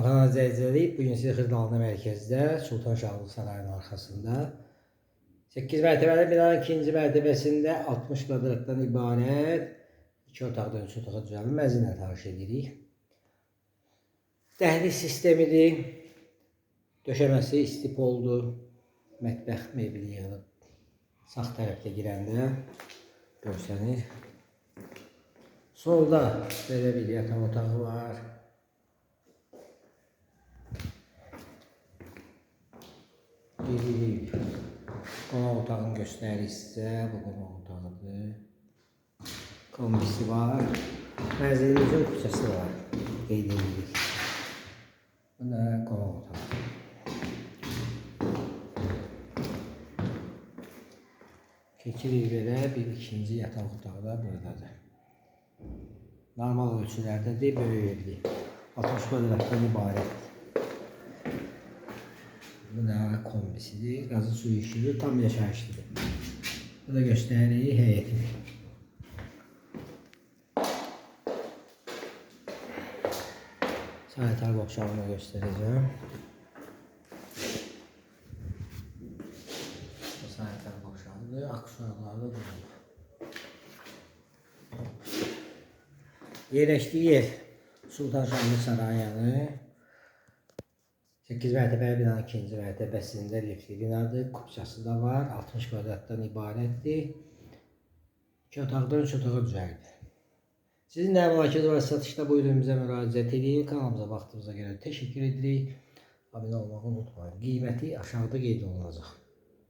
Salamxana zəlzələyi bugün sizi Xırdalı mərkəzdə Sultan Şahlı Sarayının arxasında 8 mərtəbəli binanın ikinci mərtəbəsində 60 kvadratdan ibarət 2 otaqdan 3 otağa düzəlmə məzinlə tanış edirik. Dəhliz sistemidir. Döşəməsi istipoldur. Mətbəx mebeli yığılıb. Sağ tərəfdə girəndə görsənir. Solda belə bir yataq otağı var. Qonaq otağını göstərir sizə. Bu qonaq otağıdır. Kombisi var. Mənzilimizin küçəsi var. Qeyd edirik. Bu da qonaq otağı. Keçirik belə bir ikinci yataq otağı da buradadır. Normal ölçülərdədir, böyük evdir. 60 kvadratdan ibarətdir. Bu da kombisidir. Qazı suyu işidir. Tam yaşayışlıdır. Bu da göstərir həyətini. Sanitar boşalığını göstərəcəm. Bu sanitar boşalıdır. Aksuarları da burada. Yerləşdiyi yer Sultan Şahlı Sarayı 8 mərtəbəli binanın ikinci mərtəbəsində liftli binadır. Kupçası da var. 60 kvadratdan ibarətdir. 2 otaqdan 3 otağa düzəldir. Sizin nə mülakədə var satışda buyurun bizə müraciət edin. Kanalımıza vaxtınıza görə təşəkkür edirik. Abunə olmağı unutmayın. Qiyməti aşağıda qeyd olunacaq.